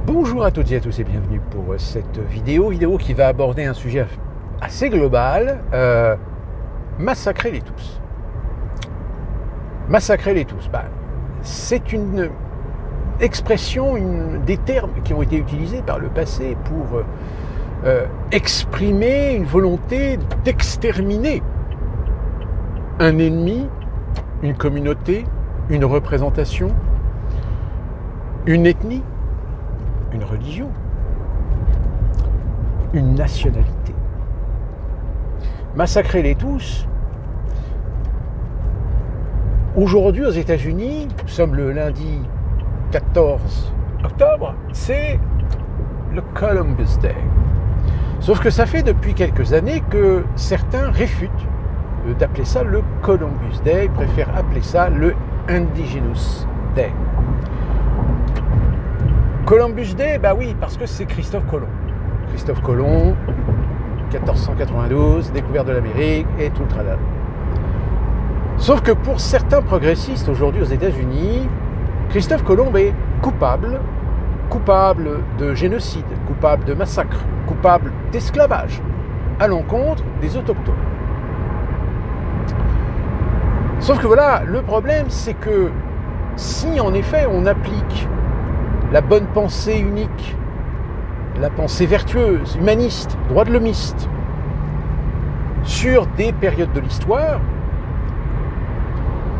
Bonjour à toutes et à tous et bienvenue pour cette vidéo qui va aborder un sujet assez global, massacrer les tous. Massacrer les tous, c'est une expression, des termes qui ont été utilisés par le passé pour exprimer une volonté d'exterminer un ennemi, une communauté, une représentation, une ethnie, une religion, une nationalité. Massacrer les tous. Aujourd'hui aux États-Unis, nous sommes le lundi 14 octobre, c'est le Columbus Day. Sauf que ça fait depuis quelques années que certains réfutent d'appeler ça le Columbus Day, préfèrent appeler ça le Indigenous Day. Columbus Day, oui, parce que c'est Christophe Colomb. Christophe Colomb, 1492, découverte de l'Amérique et tout le tralala. Sauf que pour certains progressistes aujourd'hui aux États-Unis, Christophe Colomb est coupable de génocide, coupable de massacre, coupable d'esclavage à l'encontre des autochtones. Sauf que voilà, le problème c'est que si en effet on applique la bonne pensée unique, la pensée vertueuse, humaniste, droit de l'homiste, sur des périodes de l'histoire,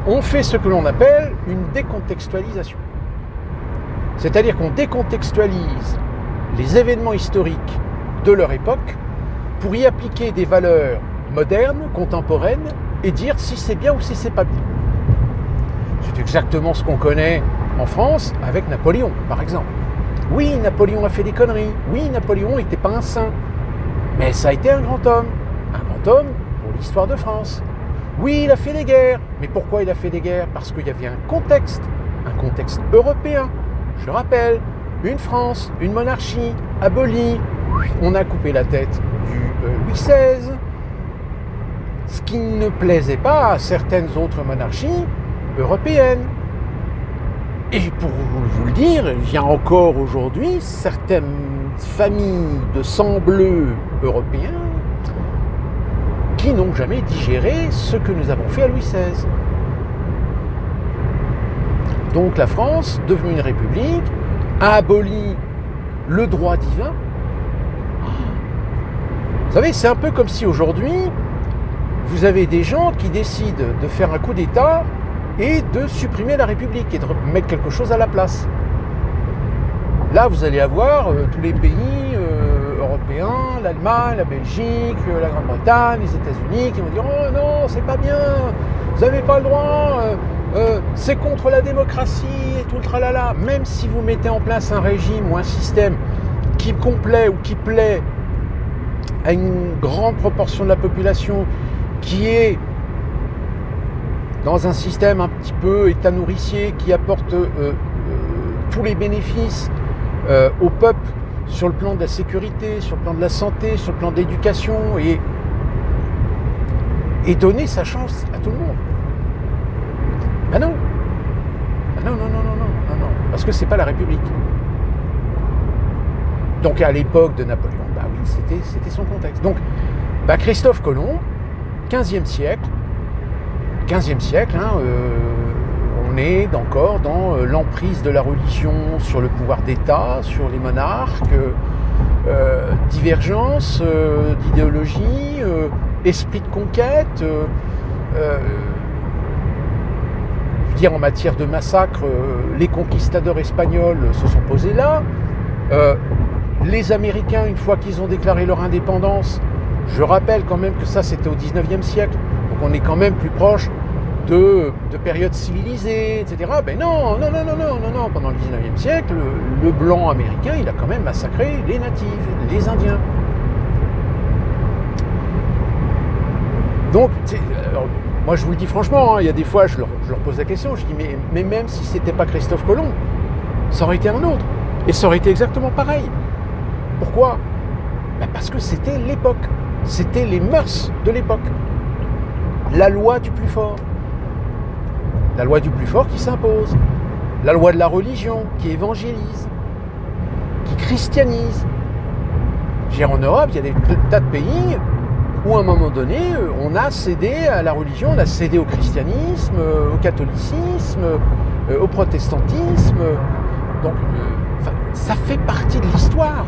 on fait ce que l'on appelle une décontextualisation. C'est-à-dire qu'on décontextualise les événements historiques de leur époque pour y appliquer des valeurs modernes, contemporaines, et dire si c'est bien ou si c'est pas bien. C'est exactement ce qu'on connaît en France avec Napoléon, par exemple. Oui, Napoléon a fait des conneries. Oui, Napoléon n'était pas un saint. Mais ça a été un grand homme. Un grand homme pour l'histoire de France. Oui, il a fait des guerres. Mais pourquoi il a fait des guerres? Parce qu'il y avait un contexte européen. Je rappelle, une France, une monarchie abolie. On a coupé la tête du Louis XVI. Ce qui ne plaisait pas à certaines autres monarchies européennes. Et pour vous le dire, il y a encore aujourd'hui certaines familles de sang bleu européens qui n'ont jamais digéré ce que nous avons fait à Louis XVI. Donc la France, devenue une république, a aboli le droit divin. Vous savez, c'est un peu comme si aujourd'hui, vous avez des gens qui décident de faire un coup d'État et de supprimer la République et de mettre quelque chose à la place. Là, vous allez avoir tous les pays européens, l'Allemagne, la Belgique, la Grande-Bretagne, les États-Unis qui vont dire « Oh non, c'est pas bien, vous n'avez pas le droit, c'est contre la démocratie et tout le tralala ». Même si vous mettez en place un régime ou un système qui complaît ou qui plaît à une grande proportion de la population qui est dans un système un petit peu état nourricier qui apporte tous les bénéfices au peuple sur le plan de la sécurité, sur le plan de la santé, sur le plan de l'éducation et donner sa chance à tout le monde. Non. Non, parce que c'est pas la République. Donc à l'époque de Napoléon, oui, c'était son contexte. Donc Christophe Colomb, 15e siècle, on est encore dans l'emprise de la religion sur le pouvoir d'État, sur les monarques, divergence d'idéologie, esprit de conquête, en matière de massacre, les conquistadors espagnols se sont posés là. Les Américains, une fois qu'ils ont déclaré leur indépendance, je rappelle quand même que ça c'était au 19e siècle, donc on est quand même plus proche de périodes civilisées, etc. Non, pendant le 19e siècle, le blanc américain, il a quand même massacré les natifs, les Indiens. Donc, moi je vous le dis franchement, il y a des fois je leur pose la question, je dis mais même si c'était pas Christophe Colomb, ça aurait été un autre, et ça aurait été exactement pareil. Pourquoi ? Parce que c'était l'époque, c'était les mœurs de l'époque. La loi du plus fort. La loi du plus fort qui s'impose. La loi de la religion qui évangélise. qui christianisent. Je veux dire, en Europe, il y a des tas de pays où à un moment donné, on a cédé à la religion, on a cédé au christianisme, au catholicisme, au protestantisme. Donc, ça fait partie de l'histoire.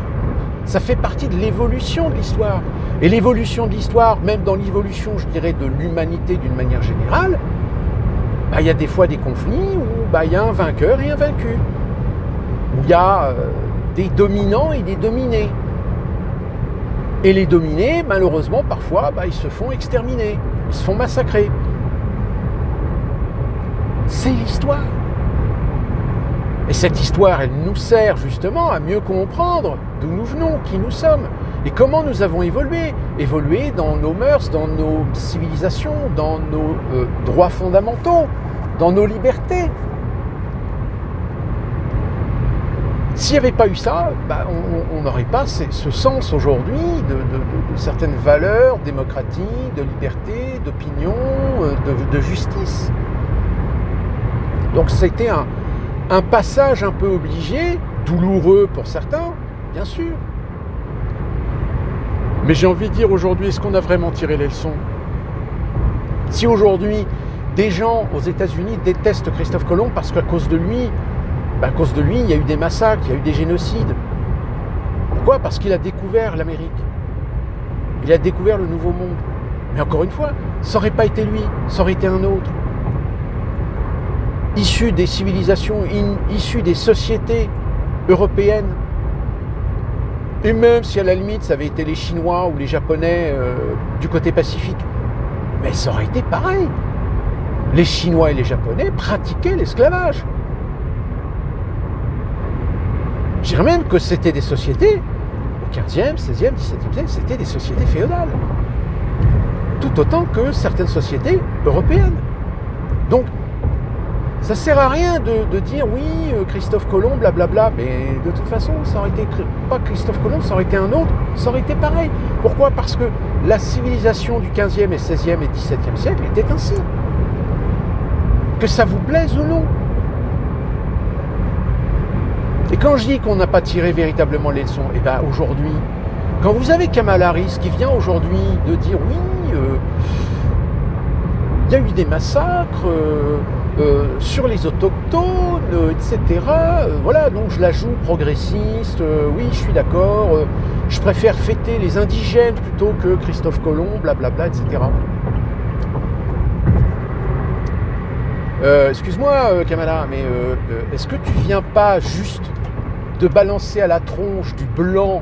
Ça fait partie de l'évolution de l'histoire. Et l'évolution de l'histoire, même dans l'évolution, je dirais, de l'humanité d'une manière générale, il y a des fois des conflits où il y a un vainqueur et un vaincu. Où il y a des dominants et des dominés. Et les dominés, malheureusement, parfois, ils se font exterminer, ils se font massacrer. C'est l'histoire. Et cette histoire, elle nous sert justement à mieux comprendre d'où nous venons, qui nous sommes, et comment nous avons évolué. Évolué dans nos mœurs, dans nos civilisations, dans nos droits fondamentaux, dans nos libertés. S'il n'y avait pas eu ça, on n'aurait pas ce sens aujourd'hui de certaines valeurs démocratiques, de liberté, d'opinion, de justice. Donc c'était un passage un peu obligé, douloureux pour certains, bien sûr. Mais j'ai envie de dire aujourd'hui, est-ce qu'on a vraiment tiré les leçons? Si aujourd'hui, des gens aux États-Unis détestent Christophe Colomb parce qu'à cause de lui, il y a eu des massacres, il y a eu des génocides. Pourquoi? Parce qu'il a découvert l'Amérique. Il a découvert le Nouveau Monde. Mais encore une fois, ça n'aurait pas été lui, ça aurait été un autre. Issu des civilisations, issu des sociétés européennes. Et même si à la limite ça avait été les Chinois ou les Japonais du côté Pacifique, mais ça aurait été pareil. Les Chinois et les Japonais pratiquaient l'esclavage. Je dirais même que c'était des sociétés, au 15e, 16e, 17e siècle, c'était des sociétés féodales. Tout autant que certaines sociétés européennes. Donc, ça ne sert à rien de dire oui, Christophe Colomb, blablabla, mais de toute façon, ça aurait été pas Christophe Colomb, ça aurait été un autre, ça aurait été pareil. Pourquoi? Parce que la civilisation du 15e et 16e et 17e siècle était ainsi. Que ça vous plaise ou non. Et quand je dis qu'on n'a pas tiré véritablement les leçons, aujourd'hui, quand vous avez Kamala Harris qui vient aujourd'hui de dire oui, il y a eu des massacres sur les autochtones, etc. Voilà, donc je la joue progressiste, oui, je suis d'accord, je préfère fêter les indigènes plutôt que Christophe Colomb, blablabla, etc. Excuse-moi, Kamala, mais est-ce que tu viens pas juste de balancer à la tronche du blanc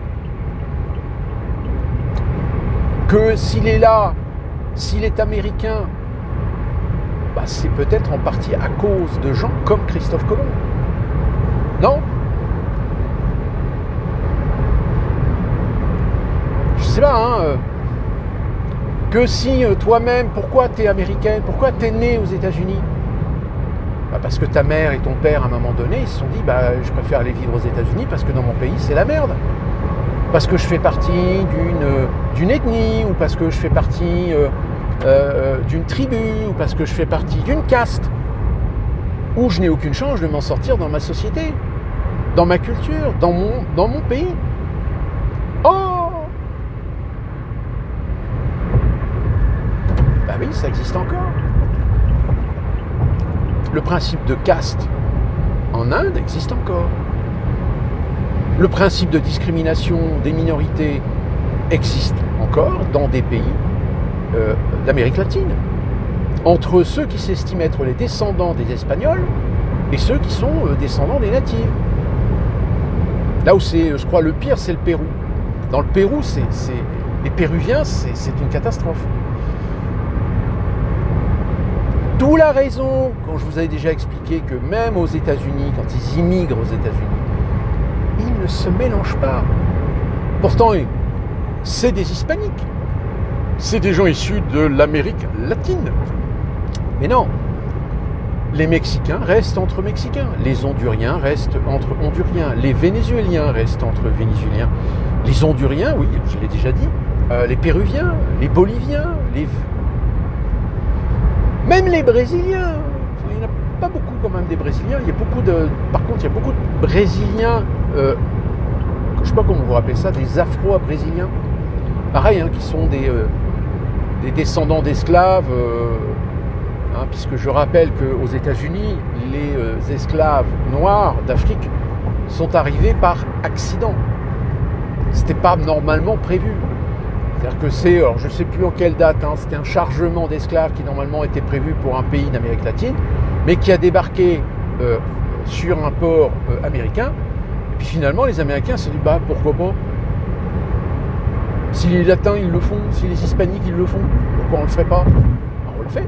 que s'il est là, s'il est américain, c'est peut-être en partie à cause de gens comme Christophe Colomb. Non? Je sais pas, que si toi-même, pourquoi tu es américaine, pourquoi tu es né aux États-Unis? Parce que ta mère et ton père, à un moment donné, ils se sont dit je préfère aller vivre aux États-Unis parce que dans mon pays, c'est la merde. Parce que je fais partie d'une ethnie, ou parce que je fais partie d'une tribu, ou parce que je fais partie d'une caste, où je n'ai aucune chance de m'en sortir dans ma société, dans ma culture, dans mon pays. Oh! Oui, ça existe encore. Le principe de caste en Inde existe encore. Le principe de discrimination des minorités existe encore dans des pays d'Amérique latine. Entre ceux qui s'estiment être les descendants des Espagnols et ceux qui sont descendants des natifs. Là où c'est, je crois, le pire, c'est le Pérou. Dans le Pérou, les Péruviens, c'est une catastrophe. D'où la raison, quand je vous avais déjà expliqué que même aux États-Unis, quand ils immigrent aux États-Unis, ils ne se mélangent pas. Pourtant, c'est des hispaniques. C'est des gens issus de l'Amérique latine. Mais non. Les Mexicains restent entre Mexicains. Les Honduriens restent entre Honduriens. Les Vénézuéliens restent entre Vénézuéliens. Les Honduriens, oui, je l'ai déjà dit. Les Péruviens, les Boliviens, même les Brésiliens. Il n'y en a pas beaucoup quand même des Brésiliens. Par contre, il y a beaucoup de Brésiliens je ne sais pas comment vous rappelez ça, des Afro-Brésiliens, pareil, qui sont des descendants d'esclaves, puisque je rappelle qu'aux États-Unis, les esclaves noirs d'Afrique sont arrivés par accident. C'était pas normalement prévu. C'est-à-dire que alors je ne sais plus en quelle date, c'était un chargement d'esclaves qui normalement était prévu pour un pays d'Amérique latine, mais qui a débarqué sur un port américain. Et puis finalement, les Américains se sont dit, pourquoi pas ? Si les Latins ils le font, si les Hispaniques ils le font, pourquoi on ne le ferait pas ? On le fait.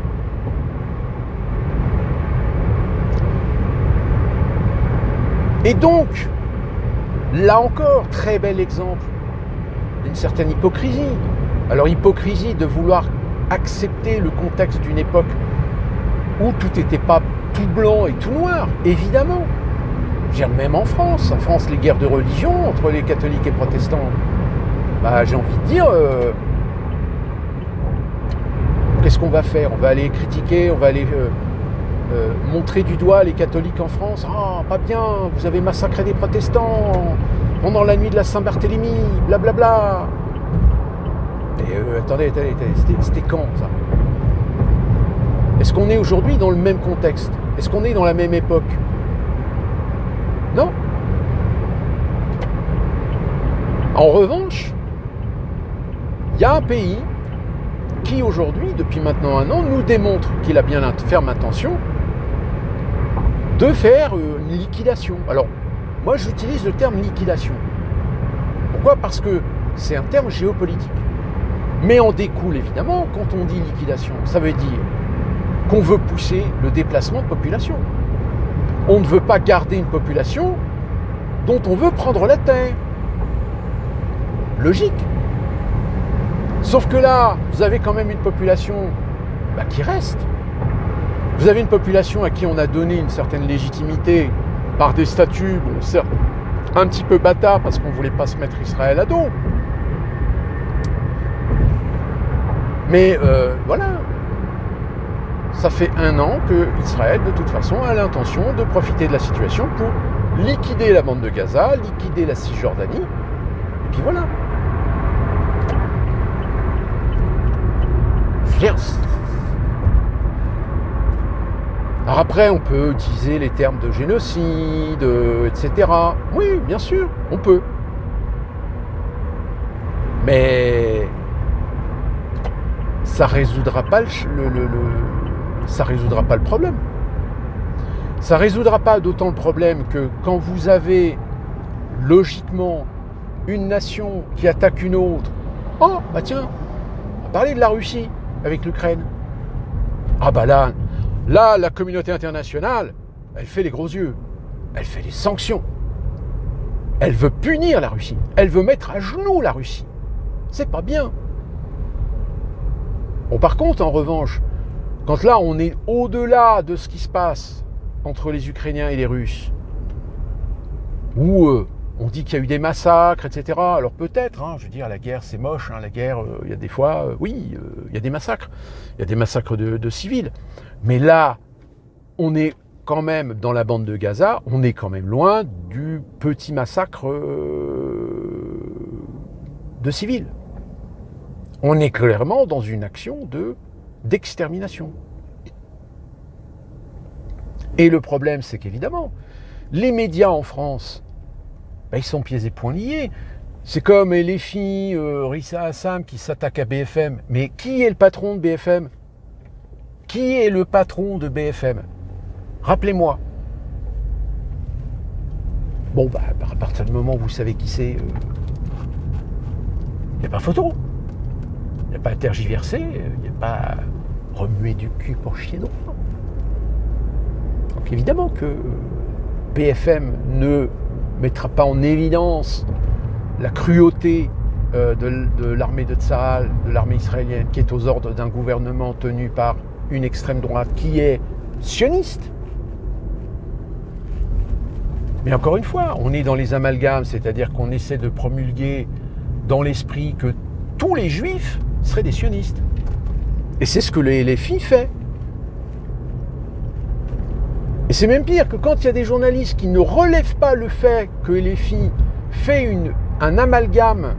Et donc, là encore, très bel exemple d'une certaine hypocrisie. Alors, hypocrisie de vouloir accepter le contexte d'une époque où tout n'était pas tout blanc et tout noir, évidemment. Je veux dire, même en France, les guerres de religion entre les catholiques et protestants, j'ai envie de dire, qu'est-ce qu'on va faire ? On va aller critiquer, on va aller montrer du doigt les catholiques en France. Ah, pas bien, vous avez massacré des protestants pendant la nuit de la Saint-Barthélemy, blablabla. Et attendez, c'était quand ça ? Est-ce qu'on est aujourd'hui dans le même contexte ? Est-ce qu'on est dans la même époque ? Non. En revanche, il y a un pays qui aujourd'hui, depuis maintenant 1 an, nous démontre qu'il a bien la ferme intention de faire une liquidation. Alors, moi j'utilise le terme liquidation. Pourquoi ? Parce que c'est un terme géopolitique. Mais en découle évidemment, quand on dit liquidation, ça veut dire qu'on veut pousser le déplacement de population. On ne veut pas garder une population dont on veut prendre la terre. Logique. Sauf que là, vous avez quand même une population qui reste. Vous avez une population à qui on a donné une certaine légitimité par des statuts, certes, un petit peu bâtards parce qu'on ne voulait pas se mettre Israël à dos. Mais voilà, ça fait 1 an que Israël, de toute façon, a l'intention de profiter de la situation pour liquider la bande de Gaza, liquider la Cisjordanie, et puis voilà. Alors après, on peut utiliser les termes de génocide, etc. Oui, bien sûr, on peut. Mais ça résoudra pas ça résoudra pas le problème. Ça résoudra pas d'autant le problème que quand vous avez logiquement une nation qui attaque une autre, tiens, on va parler de la Russie avec l'Ukraine. Là, la communauté internationale, elle fait les gros yeux. Elle fait les sanctions. Elle veut punir la Russie. Elle veut mettre à genoux la Russie. C'est pas bien. Bon, par contre, en revanche, quand là, on est au-delà de ce qui se passe entre les Ukrainiens et les Russes, où on dit qu'il y a eu des massacres, etc. Alors peut-être, je veux dire, la guerre c'est moche, la guerre, il y a des fois, il y a des massacres. Il y a des massacres de civils. Mais là, on est quand même dans la bande de Gaza, on est quand même loin du petit massacre de civils. On est clairement dans une action d'extermination. Et le problème, c'est qu'évidemment, les médias en France, ils sont pieds et poings liés. C'est comme les filles, Rissa Hassam, qui s'attaquent à BFM. Mais qui est le patron de BFM ? Qui est le patron de BFM ? Rappelez-moi. Bon, à partir du moment où vous savez qui c'est, il n'y a pas photo. Il n'y a pas à tergiverser, il n'y a pas à remuer du cul pour chier droit. Donc évidemment que BFM ne mettra pas en évidence la cruauté de l'armée de Tsahal, de l'armée israélienne, qui est aux ordres d'un gouvernement tenu par une extrême droite qui est sioniste. Mais encore une fois, on est dans les amalgames, c'est-à-dire qu'on essaie de promulguer dans l'esprit que tous les juifs seraient des sionistes. Et c'est ce que les LFI fait. Et c'est même pire que quand il y a des journalistes qui ne relèvent pas le fait que LFI fait un amalgame.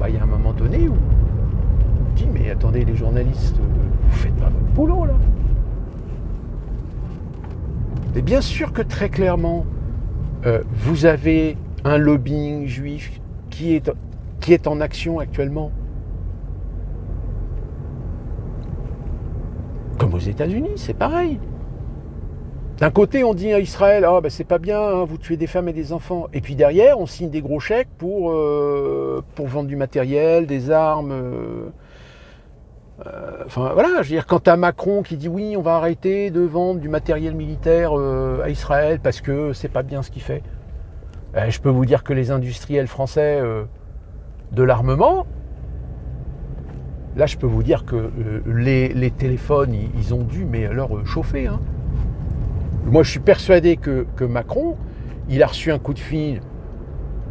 Il y a un moment donné où on dit, mais attendez les journalistes, vous faites pas votre boulot là. Et bien sûr que très clairement, vous avez un lobbying juif qui est en action actuellement. Comme aux États-Unis, c'est pareil. D'un côté, on dit à Israël, c'est pas bien, hein, vous tuez des femmes et des enfants. Et puis derrière, on signe des gros chèques pour vendre du matériel, des armes. Voilà, je veux dire, quand tu as Macron qui dit oui, on va arrêter de vendre du matériel militaire à Israël parce que c'est pas bien ce qu'il fait. Je peux vous dire que les industriels français de l'armement, là je peux vous dire que les téléphones, ils ont dû, mais alors chauffer. Hein. Moi je suis persuadé que Macron, il a reçu un coup de fil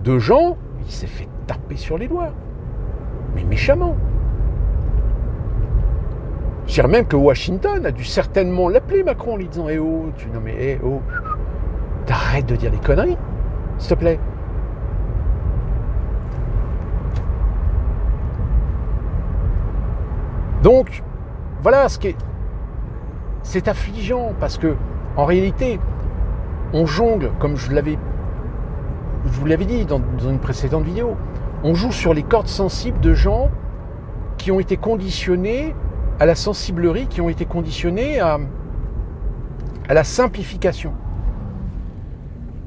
de gens, il s'est fait taper sur les doigts. Mais méchamment. Je dirais même que Washington a dû certainement l'appeler Macron en lui disant t'arrêtes de dire des conneries, s'il te plaît. Donc, voilà c'est affligeant parce que, en réalité, on jongle, comme je vous l'avais dit dans une précédente vidéo, on joue sur les cordes sensibles de gens qui ont été conditionnés à la sensiblerie, qui ont été conditionnés à la simplification.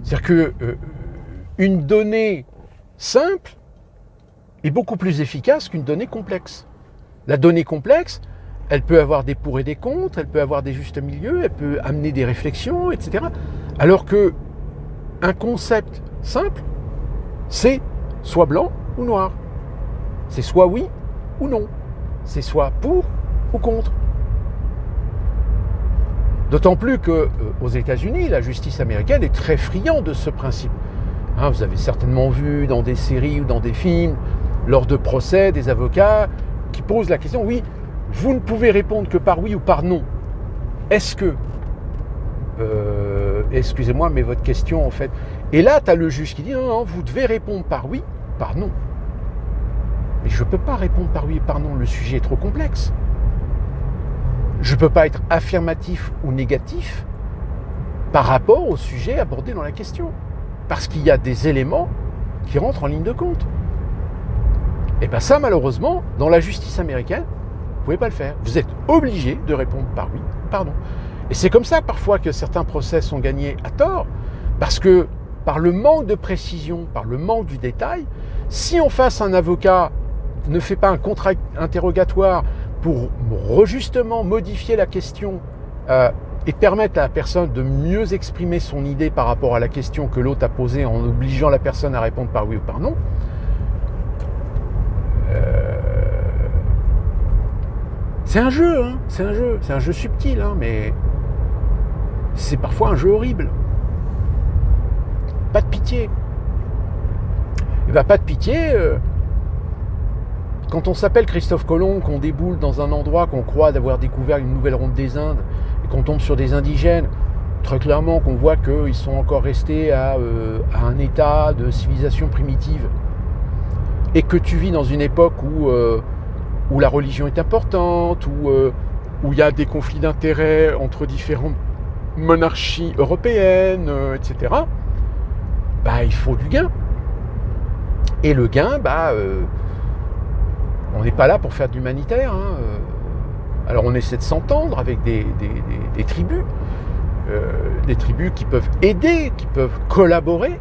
C'est-à-dire que une donnée simple est beaucoup plus efficace qu'une donnée complexe. La donnée complexe, elle peut avoir des pour et des contre, elle peut avoir des justes milieux, elle peut amener des réflexions, etc. Alors que un concept simple, c'est soit blanc ou noir. C'est soit oui ou non. C'est soit pour ou contre. D'autant plus qu'aux États-Unis, la justice américaine est très friande de ce principe. Hein, vous avez certainement vu dans des séries ou dans des films, lors de procès, des avocats qui posent la question, oui, vous ne pouvez répondre que par oui ou par non. Est-ce que... excusez-moi, mais votre question, en fait... Et là, tu as le juge qui dit, non, vous devez répondre par oui ou par non. Mais je ne peux pas répondre par oui et par non, le sujet est trop complexe. Je ne peux pas être affirmatif ou négatif par rapport au sujet abordé dans la question. Parce qu'il y a des éléments qui rentrent en ligne de compte. Et bien ça, malheureusement, dans la justice américaine, vous ne pouvez pas le faire. Vous êtes obligé de répondre par oui, par non. Et c'est comme ça parfois que certains procès sont gagnés à tort, parce que par le manque de précision, par le manque du détail, si en face un avocat ne fait pas un contre-interrogatoire pour justement modifier la question et permettre à la personne de mieux exprimer son idée par rapport à la question que l'autre a posée en obligeant la personne à répondre par oui ou par non, c'est un jeu, hein, c'est un jeu subtil, hein, mais c'est parfois un jeu horrible. Pas de pitié. Et bien pas de pitié, quand on s'appelle Christophe Colomb, qu'on déboule dans un endroit qu'on croit d'avoir découvert une nouvelle ronde des Indes, et qu'on tombe sur des indigènes, très clairement qu'on voit qu'ils sont encore restés à un état de civilisation primitive, et que tu vis dans une époque où la religion est importante, où il y a des conflits d'intérêts entre différentes monarchies européennes, etc., il faut du gain. Et le gain, on n'est pas là pour faire de l'humanitaire. Hein. Alors on essaie de s'entendre avec des tribus qui peuvent aider, qui peuvent collaborer.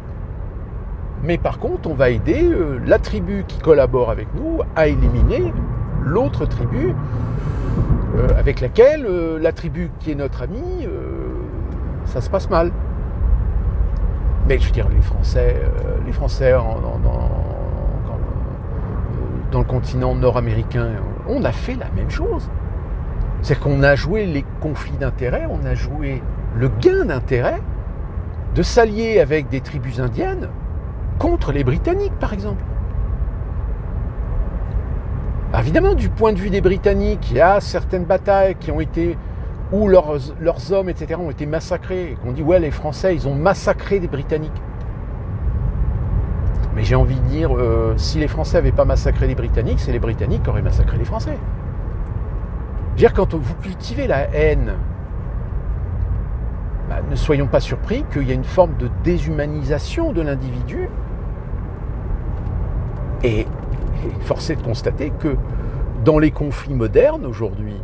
Mais par contre, on va aider la tribu qui collabore avec nous à éliminer l'autre tribu avec laquelle la tribu qui est notre amie, ça se passe mal. Mais je veux dire, les Français dans le continent nord-américain, on a fait la même chose. C'est qu'on a joué les conflits d'intérêts, on a joué le gain d'intérêt de s'allier avec des tribus indiennes contre les Britanniques, par exemple. Alors évidemment, du point de vue des Britanniques, il y a certaines batailles qui ont été où leurs hommes, etc., ont été massacrés. Et qu'on dit, ouais, les Français, ils ont massacré des Britanniques. Mais j'ai envie de dire, si les Français n'avaient pas massacré les Britanniques, c'est les Britanniques qui auraient massacré les Français. Je veux dire, quand vous cultivez la haine, ne soyons pas surpris qu'il y a une forme de déshumanisation de l'individu. Et force est de constater que dans les conflits modernes aujourd'hui,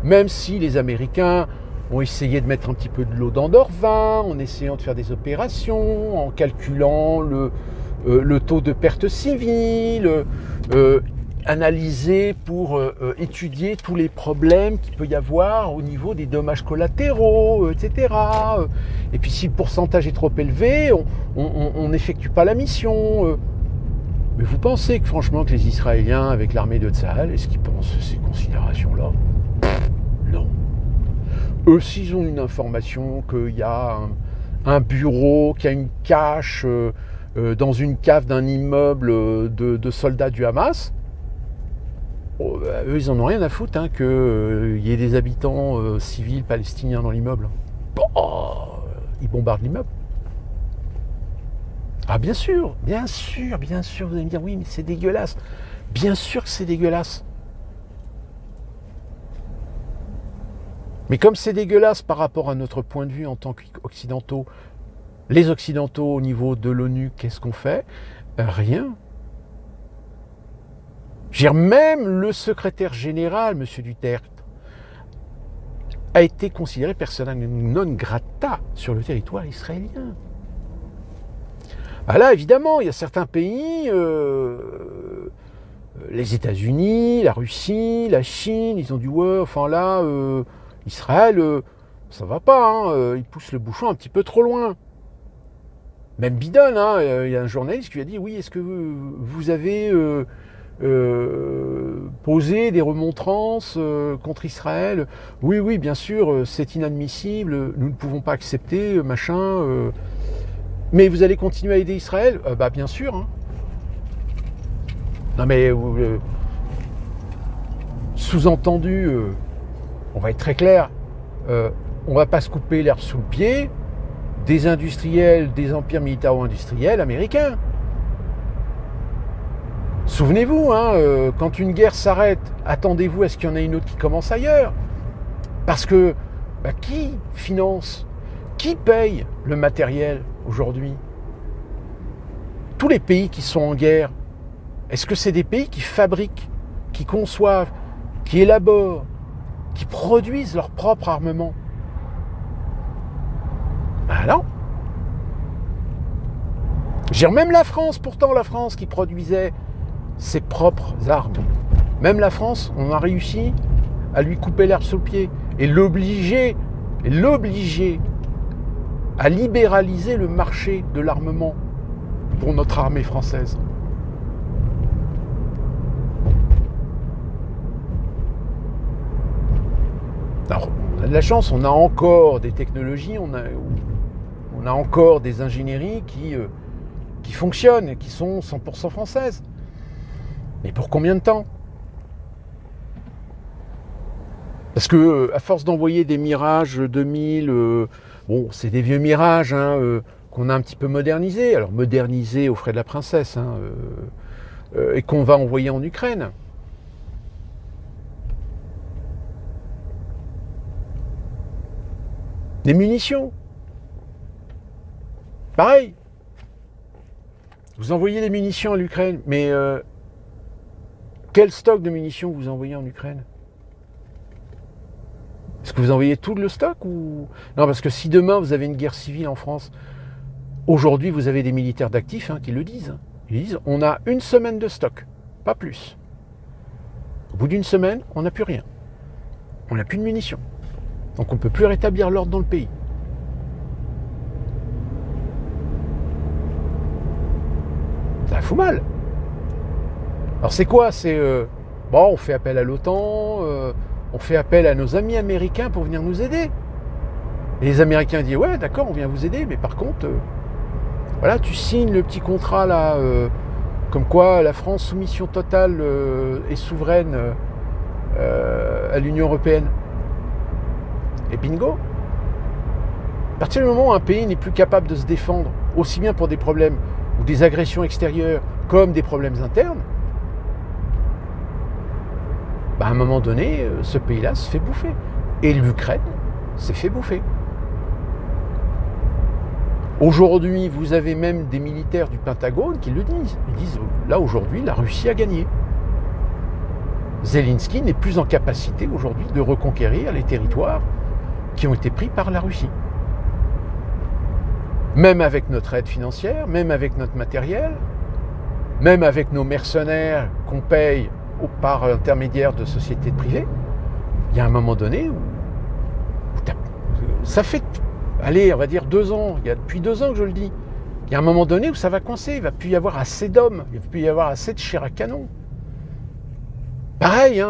même si les Américains ont essayé de mettre un petit peu de l'eau dans leur vin, en essayant de faire des opérations, en calculant le taux de perte civile, analyser pour étudier tous les problèmes qu'il peut y avoir au niveau des dommages collatéraux, etc. Et puis si le pourcentage est trop élevé, on n'effectue pas la mission. Mais vous pensez que franchement que les Israéliens avec l'armée de Tsahal, est-ce qu'ils pensent ces considérations-là? Non. Eux, s'ils ont une information qu'il y a un bureau, qu'il y a une cache dans une cave d'un immeuble de soldats du Hamas, eux, ils en ont rien à foutre qu'il y ait des habitants civils palestiniens dans l'immeuble. Ils bombardent l'immeuble. Ah bien sûr, vous allez me dire oui mais c'est dégueulasse. Bien sûr que c'est dégueulasse. Mais comme c'est dégueulasse par rapport à notre point de vue en tant qu'occidentaux, les occidentaux au niveau de l'ONU, qu'est-ce qu'on fait? Rien. Même le secrétaire général, M. Duterte, a été considéré persona non grata sur le territoire israélien. Ah là, évidemment, il y a certains pays, les États-Unis, la Russie, la Chine, ils ont dit ouais, enfin là, Israël, ça va pas, ils poussent le bouchon un petit peu trop loin. Même Biden, il y a un journaliste qui lui a dit oui, est-ce que vous avez posé des remontrances contre Israël? Oui, bien sûr, c'est inadmissible, nous ne pouvons pas accepter, machin. Mais vous allez continuer à aider Israël? Bien sûr. Non mais sous-entendu, on va être très clair, on ne va pas se couper l'herbe sous le pied des industriels, des empires militaro-industriels américains. Souvenez-vous, quand une guerre s'arrête, attendez-vous à ce qu'il y en ait une autre qui commence ailleurs. Parce que qui finance, qui paye le matériel aujourd'hui? Tous les pays qui sont en guerre, est-ce que c'est des pays qui fabriquent, qui conçoivent, qui élaborent, qui produisent leur propre armement? Non. Même la France, pourtant la France qui produisait ses propres armes. Même la France, on a réussi à lui couper l'herbe sous le pied et l'obliger à libéraliser le marché de l'armement pour notre armée française. Alors, on a de la chance, on a encore des technologies, on a encore des ingénieries qui fonctionnent, qui sont 100% françaises. Mais pour combien de temps? Parce que à force d'envoyer des Mirage 2000, c'est des vieux Mirages qu'on a un petit peu modernisés, alors modernisés aux frais de la princesse, et qu'on va envoyer en Ukraine. Des munitions. Pareil. Vous envoyez des munitions à l'Ukraine, mais quel stock de munitions vous envoyez en Ukraine? Est-ce que vous envoyez tout le stock ou... Non, parce que si demain vous avez une guerre civile en France, aujourd'hui vous avez des militaires d'actifs qui le disent. Ils disent on a une semaine de stock, pas plus. Au bout d'une semaine, on n'a plus rien. On n'a plus de munitions. Donc on ne peut plus rétablir l'ordre dans le pays. Ça fout mal. Alors c'est quoi? C'est on fait appel à l'OTAN, on fait appel à nos amis américains pour venir nous aider. Et les Américains disent ouais d'accord on vient vous aider, mais par contre voilà tu signes le petit contrat là comme quoi la France soumission totale et souveraine à l'Union européenne. Et bingo. À partir du moment où un pays n'est plus capable de se défendre, aussi bien pour des problèmes ou des agressions extérieures comme des problèmes internes, à un moment donné, ce pays-là se fait bouffer. Et l'Ukraine s'est fait bouffer. Aujourd'hui, vous avez même des militaires du Pentagone qui le disent. Ils disent, là aujourd'hui, la Russie a gagné. Zelensky n'est plus en capacité aujourd'hui de reconquérir les territoires qui ont été pris par la Russie. Même avec notre aide financière, même avec notre matériel, même avec nos mercenaires qu'on paye par intermédiaire de sociétés privées, il y a un moment donné où ça fait, allez, on va dire 2 ans, il y a depuis 2 ans que je le dis, il y a un moment donné où ça va coincer, il ne va plus y avoir assez d'hommes, il ne va plus y avoir assez de chair à canon. Pareil,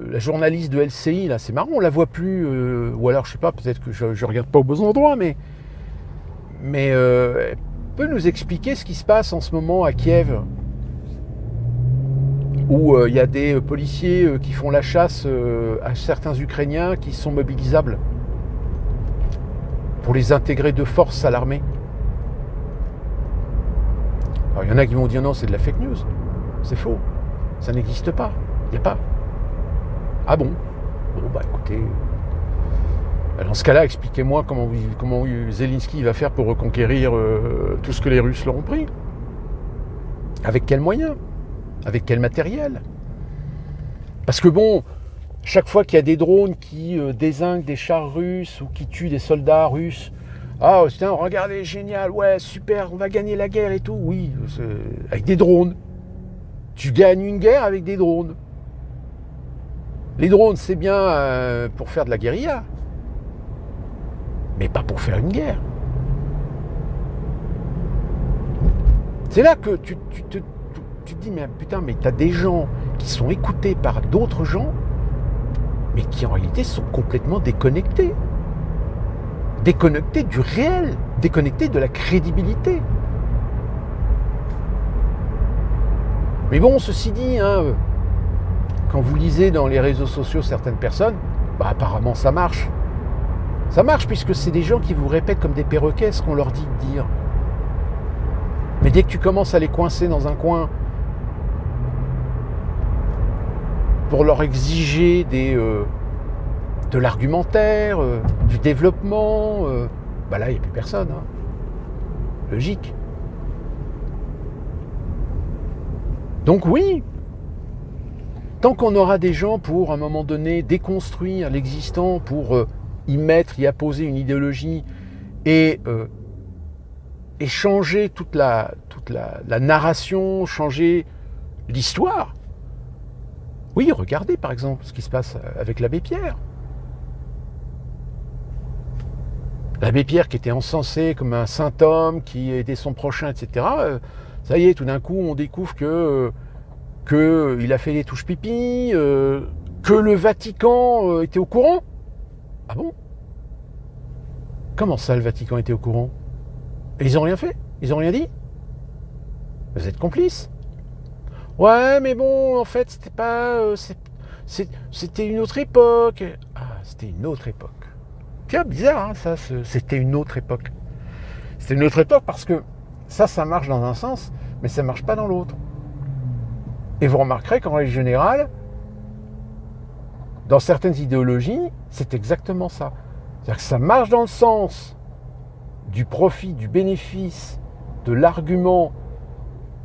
la journaliste de LCI, là, c'est marrant, on la voit plus, ou alors je sais pas, peut-être que je ne regarde pas au bon endroit, mais elle peut nous expliquer ce qui se passe en ce moment à Kiev, où il y a des policiers qui font la chasse à certains Ukrainiens qui sont mobilisables pour les intégrer de force à l'armée. Alors il y en a qui vont dire non, c'est de la fake news, c'est faux, ça n'existe pas, il n'y a pas. Ah bon? Bon bah écoutez, dans ce cas-là, expliquez-moi comment Zelensky va faire pour reconquérir tout ce que les Russes leur ont pris. Avec quels moyens? Avec quel matériel? Parce que bon, chaque fois qu'il y a des drones qui dézinguent des chars russes ou qui tuent des soldats russes, ah tiens, regardez, génial, ouais, super, on va gagner la guerre et tout. Oui, avec des drones. Tu gagnes une guerre avec des drones. Les drones, c'est bien pour faire de la guérilla, mais pas pour faire une guerre. C'est là que tu te dis, mais putain, mais t'as des gens qui sont écoutés par d'autres gens, mais qui en réalité sont complètement déconnectés. Déconnectés du réel, déconnectés de la crédibilité. Mais bon, ceci dit, quand vous lisez dans les réseaux sociaux certaines personnes, apparemment ça marche. Ça marche puisque c'est des gens qui vous répètent comme des perroquets ce qu'on leur dit de dire. Mais dès que tu commences à les coincer dans un coin pour leur exiger de l'argumentaire, du développement, là il n'y a plus personne. Logique. Donc oui, tant qu'on aura des gens pour à un moment donné déconstruire l'existant, pour y apposer une idéologie et changer toute la narration, changer l'histoire. Oui, regardez par exemple ce qui se passe avec l'abbé Pierre. L'abbé Pierre qui était encensé comme un saint homme, qui aidait son prochain, etc. Ça y est, tout d'un coup, on découvre qu'il a fait des touches pipi, que le Vatican était au courant. Ah bon? Comment ça, le Vatican était au courant? Et ils n'ont rien fait? Ils n'ont rien dit? Vous êtes complices? Ouais, mais bon, en fait, c'était pas... c'était une autre époque. Ah, c'était une autre époque. Tiens, bizarre, ça, c'était une autre époque. C'était une autre époque parce que ça marche dans un sens, mais ça marche pas dans l'autre. Et vous remarquerez qu'en règle générale, dans certaines idéologies, c'est exactement ça. C'est-à-dire que ça marche dans le sens du profit, du bénéfice, de l'argument,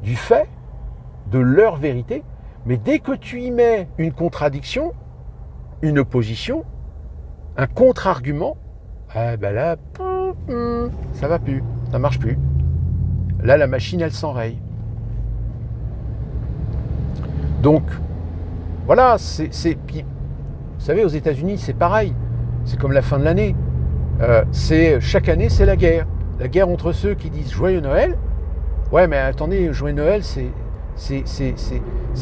du fait, de leur vérité, mais dès que tu y mets une contradiction, une opposition, un contre-argument, là, ça va plus, ça marche plus. Là, la machine, elle s'enraye. Donc, voilà, puis, vous savez, aux États-Unis, c'est pareil. C'est comme la fin de l'année. Chaque année, c'est la guerre. La guerre entre ceux qui disent Joyeux Noël. Ouais, mais attendez, Joyeux Noël, c'est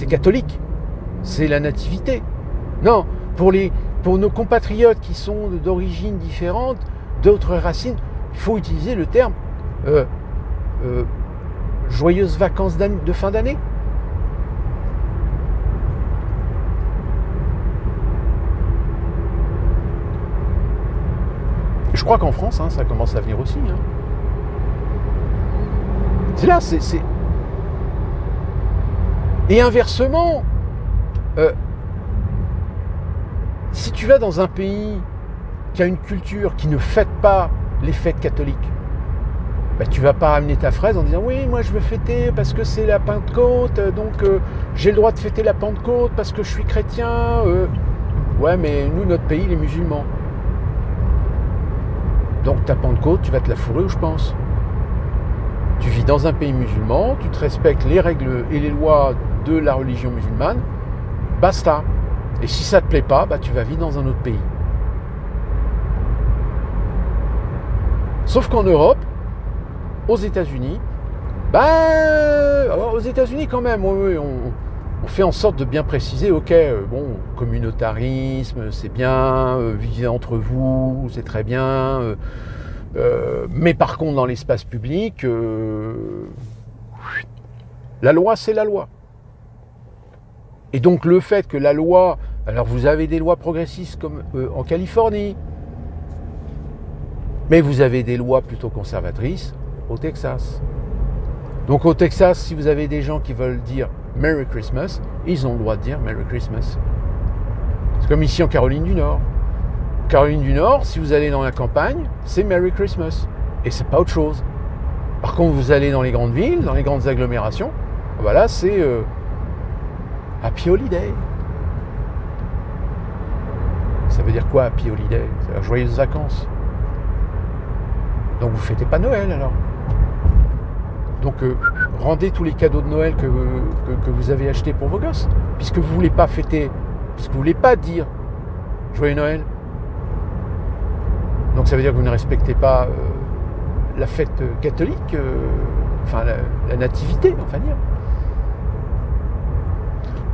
catholique. C'est la nativité. Non, pour nos compatriotes qui sont d'origines différentes, d'autres racines, il faut utiliser le terme joyeuses vacances de fin d'année. Je crois qu'en France, ça commence à venir aussi. C'est là, Et inversement, si tu vas dans un pays qui a une culture qui ne fête pas les fêtes catholiques, bah, tu vas pas amener ta fraise en disant oui, moi je veux fêter parce que c'est la Pentecôte, donc j'ai le droit de fêter la Pentecôte parce que je suis chrétien. Ouais, mais nous, notre pays, les musulmans. Donc ta Pentecôte, tu vas te la fourrer où je pense. Tu vis dans un pays musulman, tu te respectes les règles et les lois de la religion musulmane, basta. Et si ça te plaît pas, bah, tu vas vivre dans un autre pays. Sauf qu'en Europe, aux États-Unis, aux États-Unis quand même, on fait en sorte de bien préciser, ok, communautarisme, c'est bien, vivez entre vous, c'est très bien, mais par contre dans l'espace public, la loi c'est la loi. Et donc le fait que la loi, alors vous avez des lois progressistes comme en Californie, mais vous avez des lois plutôt conservatrices au Texas. Donc au Texas, si vous avez des gens qui veulent dire Merry Christmas, ils ont le droit de dire Merry Christmas. C'est comme ici en Caroline du Nord. Caroline du Nord, si vous allez dans la campagne, c'est Merry Christmas. Et c'est pas autre chose. Par contre, vous allez dans les grandes villes, dans les grandes agglomérations, voilà, c'est Happy Holiday. Ça veut dire quoi, Happy Holiday? C'est-à-dire joyeuses vacances. Donc vous fêtez pas Noël alors. Donc rendez tous les cadeaux de Noël que vous avez achetés pour vos gosses, puisque vous voulez pas fêter, puisque vous voulez pas dire Joyeux Noël. Donc ça veut dire que vous ne respectez pas la fête catholique, la nativité, enfin dire.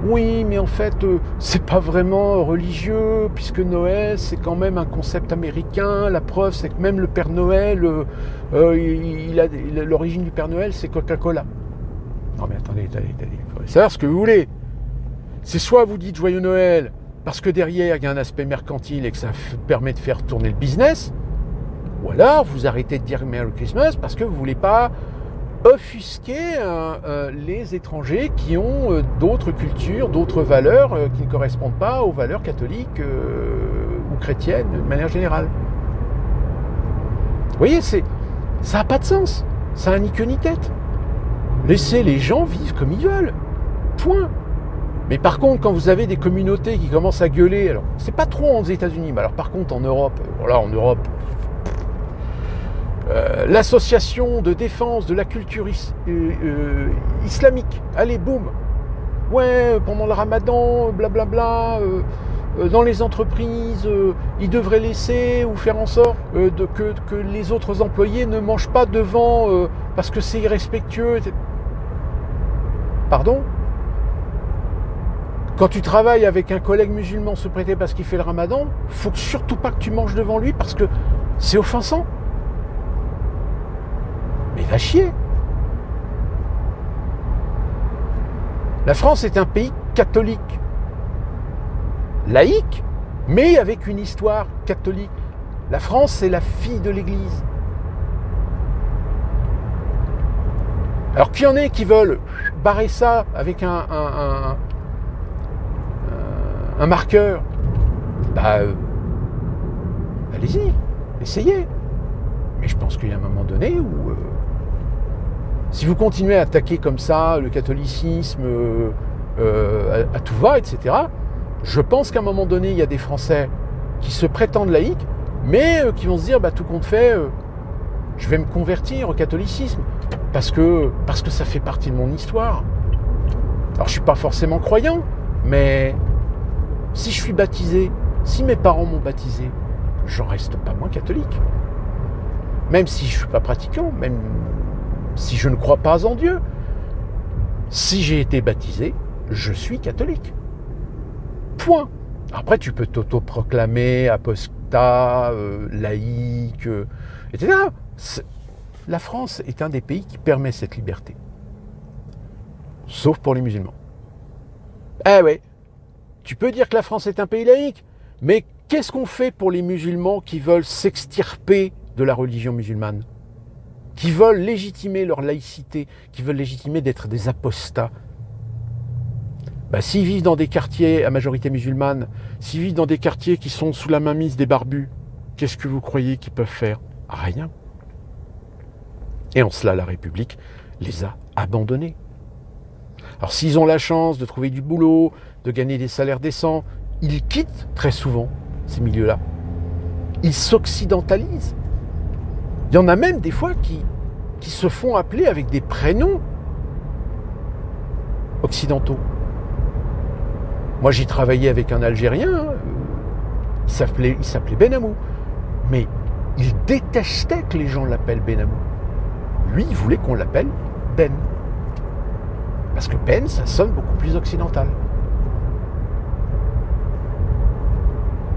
Oui, mais en fait, c'est pas vraiment religieux, puisque Noël, c'est quand même un concept américain. La preuve, c'est que même le Père Noël, l'origine du Père Noël, c'est Coca-Cola. Non mais attendez, il faudrait savoir ce que vous voulez. C'est soit vous dites Joyeux Noël, parce que derrière, il y a un aspect mercantile et que ça permet de faire tourner le business, ou alors vous arrêtez de dire Merry Christmas parce que vous voulez pas offusquer les étrangers qui ont d'autres cultures, d'autres valeurs qui ne correspondent pas aux valeurs catholiques ou chrétiennes de manière générale. Vous voyez, ça n'a pas de sens. Ça n'a ni queue ni tête. Laissez les gens vivre comme ils veulent. Point. Mais par contre, quand vous avez des communautés qui commencent à gueuler, alors c'est pas trop aux États-Unis, mais alors par contre en Europe, l'association de défense de la culture islamique. Allez, boum. Ouais, pendant le ramadan, blablabla, dans les entreprises, ils devraient laisser ou faire en sorte que les autres employés ne mangent pas devant parce que c'est irrespectueux. Pardon ? Quand tu travailles avec un collègue musulman se prêter parce qu'il fait le ramadan, faut surtout pas que tu manges devant lui parce que c'est offensant. Mais va chier. La France est un pays catholique, laïque, mais avec une histoire catholique. La France, c'est la fille de l'Église. Alors qu'il y en ait qui veulent barrer ça avec un marqueur, allez-y, essayez. Mais je pense qu'il y a un moment donné où si vous continuez à attaquer comme ça le catholicisme à tout va, etc., je pense qu'à un moment donné, il y a des Français qui se prétendent laïcs, mais qui vont se dire, tout compte fait, je vais me convertir au catholicisme, parce que ça fait partie de mon histoire. Alors je ne suis pas forcément croyant, mais si je suis baptisé, si mes parents m'ont baptisé, j'en reste pas moins catholique. Même si je ne suis pas pratiquant, même si je ne crois pas en Dieu, si j'ai été baptisé, je suis catholique. Point. Après, tu peux t'autoproclamer apostat, laïque, etc. La France est un des pays qui permet cette liberté. Sauf pour les musulmans. Eh ouais, tu peux dire que la France est un pays laïque, mais qu'est-ce qu'on fait pour les musulmans qui veulent s'extirper de la religion musulmane ? qui veulent légitimer leur laïcité, qui veulent légitimer d'être des apostats. S'ils vivent dans des quartiers à majorité musulmane, s'ils vivent dans des quartiers qui sont sous la mainmise des barbus, qu'est-ce que vous croyez qu'ils peuvent faire? Rien. Et en cela, la République les a abandonnés. Alors s'ils ont la chance de trouver du boulot, de gagner des salaires décents, ils quittent très souvent ces milieux-là. Ils s'occidentalisent. Il y en a même des fois qui se font appeler avec des prénoms occidentaux. Moi, j'ai travaillé avec un Algérien, il s'appelait Benamou. Mais il détestait que les gens l'appellent Benamou. Lui, il voulait qu'on l'appelle Ben. Parce que Ben, ça sonne beaucoup plus occidental.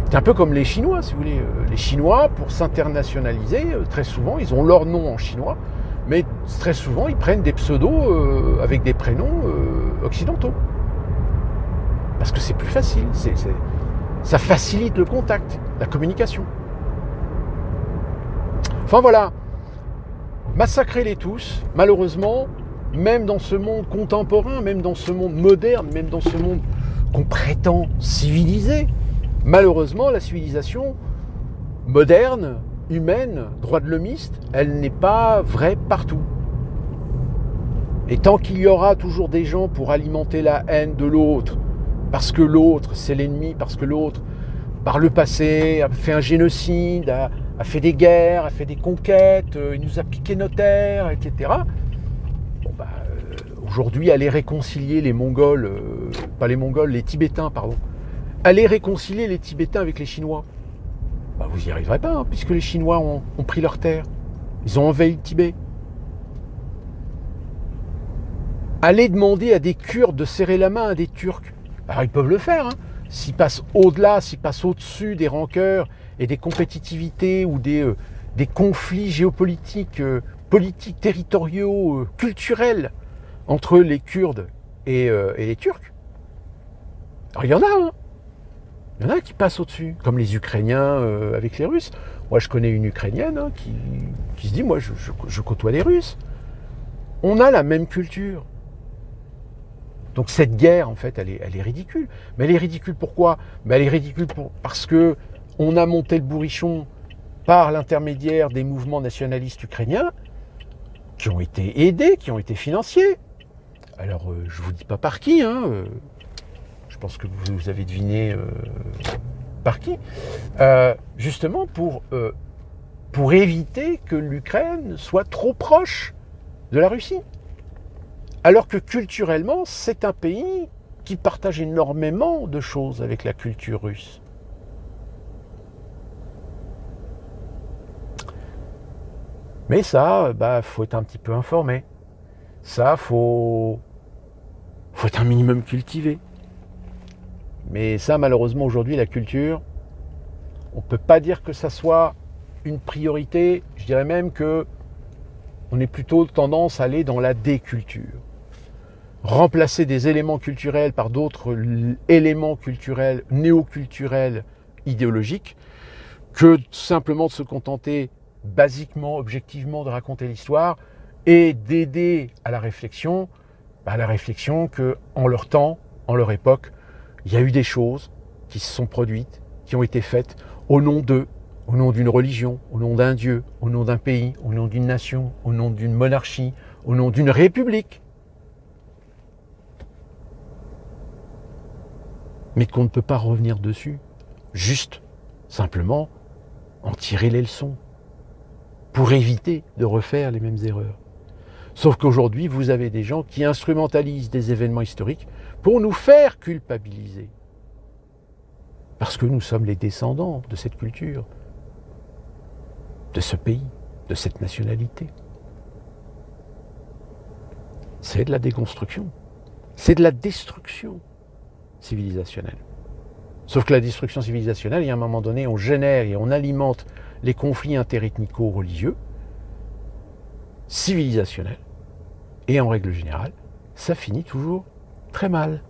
C'est un peu comme les Chinois, si vous voulez. Les Chinois, pour s'internationaliser, très souvent, ils ont leur nom en chinois, mais très souvent, ils prennent des pseudos avec des prénoms occidentaux. Parce que c'est plus facile. Ça facilite le contact, la communication. Enfin voilà, massacrez-les tous, malheureusement, même dans ce monde contemporain, même dans ce monde moderne, même dans ce monde qu'on prétend civilisé, malheureusement, la civilisation moderne, humaine, droit de l'homiste, elle n'est pas vraie partout. Et tant qu'il y aura toujours des gens pour alimenter la haine de l'autre, parce que l'autre, c'est l'ennemi, parce que l'autre, par le passé, a fait un génocide, a fait des guerres, a fait des conquêtes, il nous a piqué nos terres, etc. Aujourd'hui, aller réconcilier les Mongols, pas les Mongols, les Tibétains, pardon, aller réconcilier les Tibétains avec les Chinois, vous n'y arriverez pas, puisque les Chinois ont pris leurs terres. Ils ont envahi le Tibet. Aller demander à des Kurdes de serrer la main à des Turcs, ils peuvent le faire, s'ils passent au-delà, s'ils passent au-dessus des rancœurs et des compétitivités ou des conflits géopolitiques, politiques, territoriaux, culturels entre les Kurdes et les Turcs. Alors il y en a, il y en a qui passent au-dessus, comme les Ukrainiens avec les Russes. Moi je connais une Ukrainienne qui se dit, moi je côtoie des Russes. On a la même culture. Donc cette guerre, en fait, elle est ridicule. Mais elle est ridicule pourquoi ? Elle est ridicule parce que on a monté le bourrichon par l'intermédiaire des mouvements nationalistes ukrainiens qui ont été aidés, qui ont été financiés. Alors, je ne vous dis pas par qui, je pense que vous avez deviné par qui. Justement pour éviter que l'Ukraine soit trop proche de la Russie. Alors que culturellement, c'est un pays qui partage énormément de choses avec la culture russe. Mais ça, faut être un petit peu informé. Ça, faut être un minimum cultivé. Mais ça, malheureusement, aujourd'hui, la culture, on ne peut pas dire que ça soit une priorité. Je dirais même que on est plutôt tendance à aller dans la déculture. Remplacer des éléments culturels par d'autres éléments culturels, néoculturels, idéologiques, que simplement de se contenter basiquement, objectivement de raconter l'histoire et d'aider à la réflexion qu'en leur temps, en leur époque, il y a eu des choses qui se sont produites, qui ont été faites au nom d'eux, au nom d'une religion, au nom d'un dieu, au nom d'un pays, au nom d'une nation, au nom d'une monarchie, au nom d'une république. Mais qu'on ne peut pas revenir dessus, juste, simplement, en tirer les leçons, pour éviter de refaire les mêmes erreurs. Sauf qu'aujourd'hui, vous avez des gens qui instrumentalisent des événements historiques pour nous faire culpabiliser. Parce que nous sommes les descendants de cette culture, de ce pays, de cette nationalité. C'est de la déconstruction, c'est de la destruction civilisationnelle. Sauf que la destruction civilisationnelle, il y a un moment donné, on génère et on alimente les conflits interethnico-religieux, civilisationnels, et en règle générale, ça finit toujours très mal.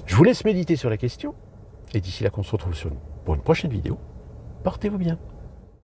Je vous laisse méditer sur la question, et d'ici là qu'on se retrouve pour une prochaine vidéo, portez-vous bien.